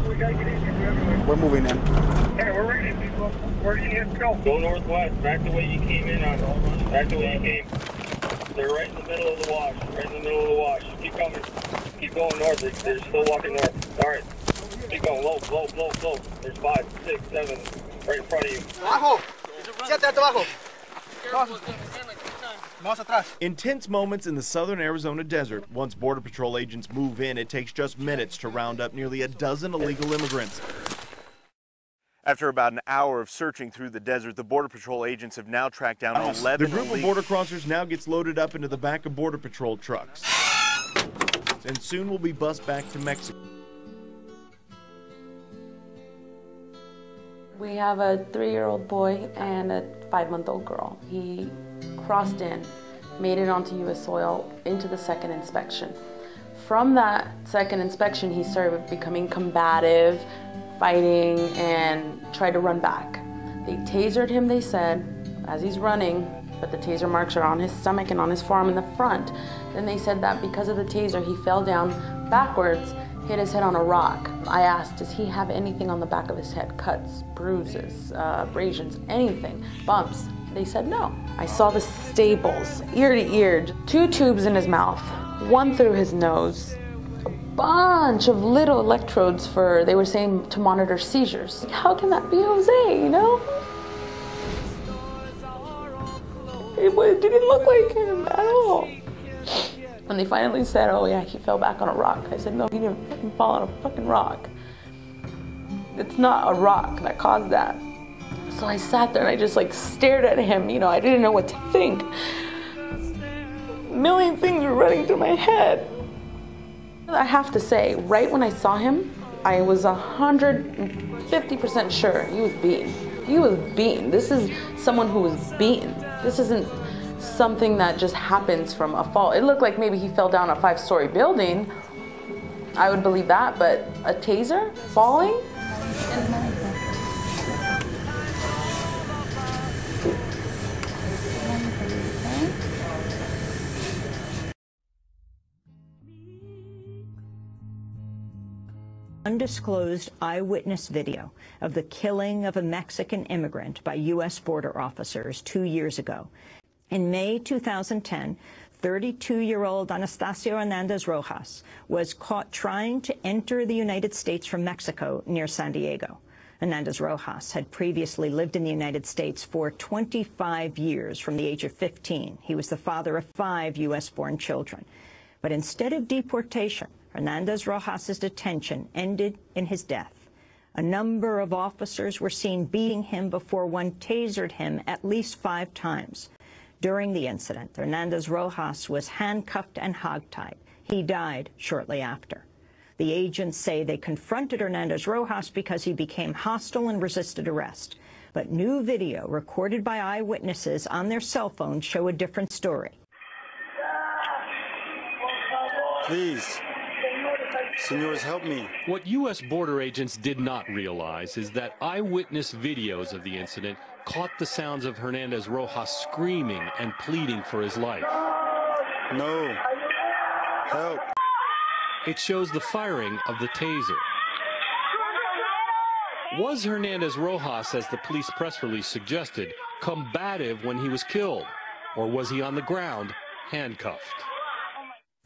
We gotta get in. We're moving in. Hey, we're ready, people. Where do you need to go? Go northwest, back the way you came in on. Back the way you came. They're right in the middle of the wash. Right in the middle of the wash. Keep coming. Keep going north. They're still walking north. All right. Keep going. Low, low, low, low. There's 5, 6, 7 right in front of you. Abajo. Siete abajo. Intense moments in the southern Arizona desert. Once Border Patrol agents move in, it takes just minutes to round up nearly a dozen illegal immigrants. After about an hour of searching through the desert, the Border Patrol agents have now tracked down 11 The group of border crossers now gets loaded up into the back of Border Patrol trucks and soon will be bused back to Mexico. We have a 3-year-old boy and a 5-month-old girl. He crossed in, made it onto U.S. soil into the second inspection. From that second inspection, he started becoming combative, fighting, and tried to run back. They tasered him, they said, as he's running, but the taser marks are on his stomach and on his forearm in the front. Then they said that because of the taser, he fell down backwards, hit his head on a rock. I asked, does he have anything on the back of his head? Cuts, bruises, abrasions, anything, bumps? They said no. I saw the staples, ear to ear, 2 tubes in his mouth, 1 through his nose, a bunch of little electrodes for, they were saying, to monitor seizures. How can that be Jose, you know? It didn't look like him at all. When they finally said, oh yeah, he fell back on a rock, I said, no, he didn't fucking fall on a fucking rock. It's not a rock that caused that. So I sat there and I just like stared at him, you know, I didn't know what to think. A million things were running through my head. I have to say, right when I saw him, I was 150% sure he was beaten. He was beaten. This is someone who was beaten. This isn't something that just happens from a fall. It looked like maybe he fell down a 5-story building. I would believe that, but a taser falling? Undisclosed eyewitness video of the killing of a Mexican immigrant by U.S. border officers 2 years ago. In May 2010, 32-year-old Anastasio Hernandez Rojas was caught trying to enter the United States from Mexico near San Diego. Hernandez Rojas had previously lived in the United States for 25 years from the age of 15. He was the father of 5 U.S.-born children. But instead of deportation, Hernandez Rojas' detention ended in his death. A number of officers were seen beating him before one tasered him at least 5 times. During the incident, Hernandez Rojas was handcuffed and hogtied. He died shortly after. The agents say they confronted Hernandez Rojas because he became hostile and resisted arrest. But new video recorded by eyewitnesses on their cell phones show a different story. Please. Senors, help me. What U.S. border agents did not realize is that eyewitness videos of the incident caught the sounds of Hernandez Rojas screaming and pleading for his life. No. Help. It shows the firing of the taser. Was Hernandez Rojas, as the police press release suggested, combative when he was killed? Or was he on the ground, handcuffed?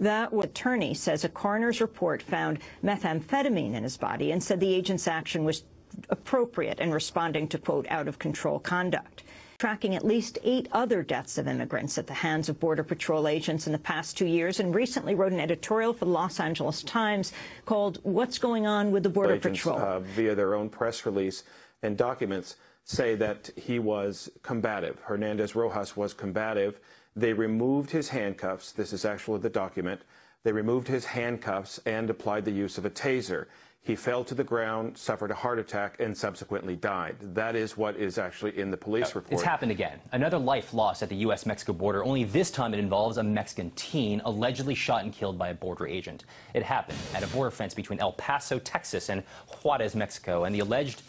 That attorney says a coroner's report found methamphetamine in his body and said the agent's action was appropriate in responding to, quote, out-of-control conduct. Tracking at least 8 other deaths of immigrants at the hands of Border Patrol agents in the past 2 years, and recently wrote an editorial for the Los Angeles Times called What's Going On with the Border Patrol? Via their own press release and documents, say that he was combative. Hernandez Rojas was combative. They removed his handcuffs. This is actually the document. They removed his handcuffs and applied the use of a taser. He fell to the ground, suffered a heart attack, and subsequently died. That is what is actually in the police report. It's happened again. Another life lost at the U.S.-Mexico border, only this time it involves a Mexican teen allegedly shot and killed by a border agent. It happened at a border fence between El Paso, Texas, and Juarez, Mexico. And the alleged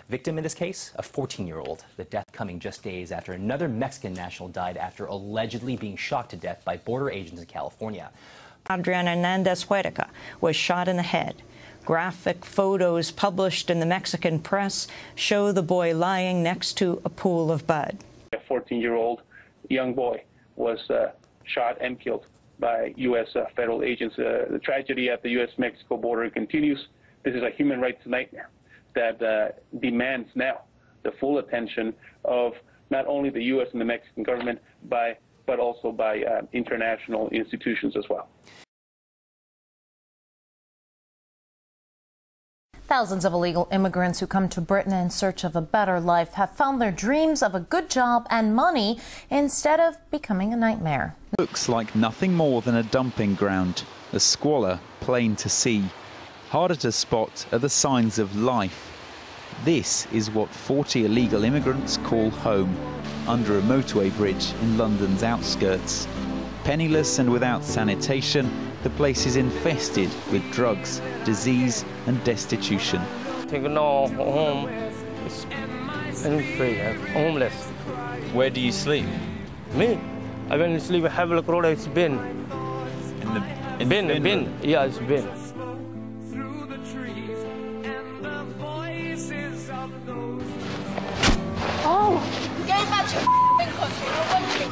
victim in this case, a 14-year-old. The death coming just days after another Mexican national died after allegedly being shot to death by border agents in California. Adriana Hernandez Huerta was shot in the head. Graphic photos published in the Mexican press show the boy lying next to a pool of blood. A 14-year-old young boy was shot and killed by U.S. Federal agents. The tragedy at the U.S.-Mexico border continues. This is a human rights nightmare that demands now the full attention of not only the U.S. and the Mexican government, but also by international institutions as well. Thousands of illegal immigrants who come to Britain in search of a better life have found their dreams of a good job and money instead of becoming a nightmare. Looks like nothing more than a dumping ground, a squalor plain to see. Harder to spot are the signs of life. This is what 40 illegal immigrants call home, under a motorway bridge in London's outskirts. Penniless and without sanitation, the place is infested with drugs, disease and destitution. Taking no home, I'm free, I'm homeless. Where do you sleep? Me? I've been sleeping Havelock Road, it's been. In the bin? Yeah, it's been. Oh, get back to your country, I want you.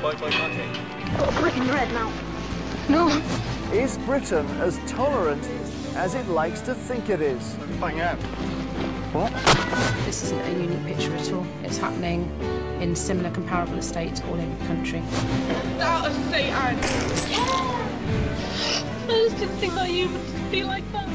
Bye country. Got Britain red now. No. Is Britain as tolerant as it likes to think it is? Bang out. What? This isn't a unique picture at all. It's happening in similar comparable estates all over the country. Out of state, Aaron. I just didn't think that you would be like that.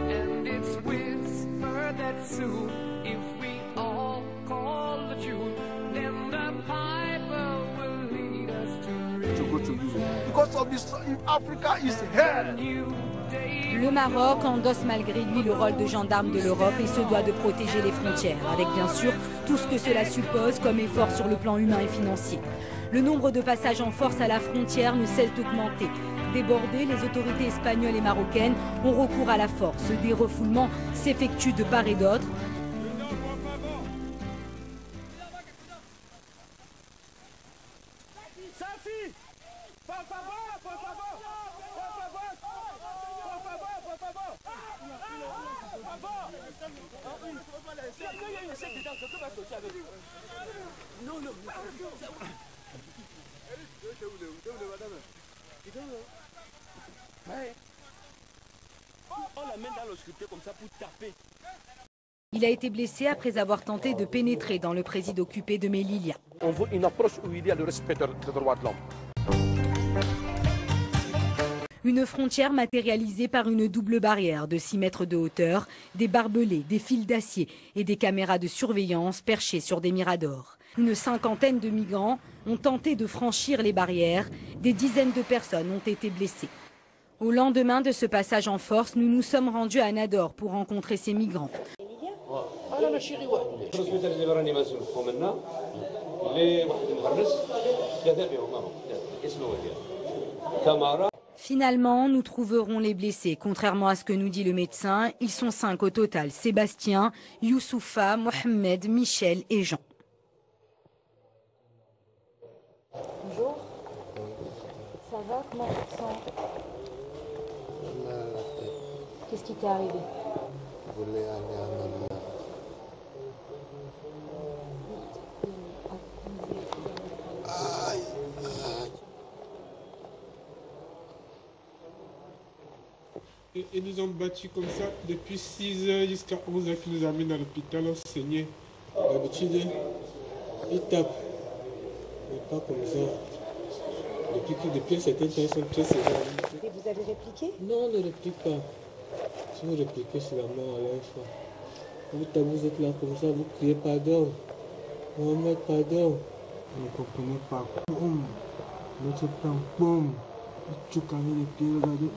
And it's whispered that soon, if we all call the tune, then the piper will lead us to go to you. Because of this, Africa is hell. Le Maroc endosse malgré lui le rôle de gendarme de l'Europe et se doit de protéger les frontières, avec bien sûr tout ce que cela suppose comme effort sur le plan humain et financier. Le nombre de passages en force à la frontière ne cesse d'augmenter. Débordées, les autorités espagnoles et marocaines ont recours à la force. Des refoulements s'effectuent de part et d'autre. Il a été blessé après avoir tenté de pénétrer dans le présidio occupé de Melilla. On veut une approche où il y a le respect des droits de l'homme. Une frontière matérialisée par une double barrière de 6 mètres de hauteur, des barbelés, des fils d'acier et des caméras de surveillance perchées sur des miradors. Une cinquantaine de migrants ont tenté de franchir les barrières. Des dizaines de personnes ont été blessées. Au lendemain de ce passage en force, nous nous sommes rendus à Nador pour rencontrer ces migrants. Finalement, nous trouverons les blessés. Contrairement à ce que nous dit le médecin, ils sont 5 au total. Sébastien, Youssoufa, Mohamed, Michel et Jean. Bonjour. Ça va? Comment tu te sens? Qu'est-ce qui t'est arrivé? Je voulais aller à maman. Aïe, aïe. Ils nous ont battus comme ça depuis 6 heures jusqu'à 11 heures qu'ils nous amènent à l'hôpital, on saignait. D'habitude, ils tapent, mais pas comme ça. Depuis un certain temps, ils sont très sévères. Et vous avez répliqué? Non, on ne réplique pas. Si vous répliquez, c'est la mort à leur fois. Vous êtes là comme ça, vous criez pardon. Mohamed, pardon. Vous ne comprenez pas. Boum. Notre plan, boum. Tu connais les pieds, regardez.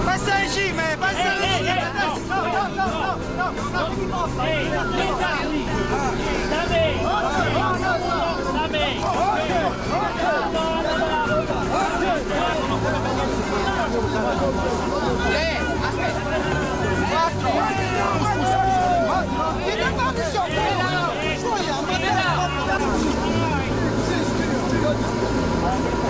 Passa regime, passa regime! Aspetta!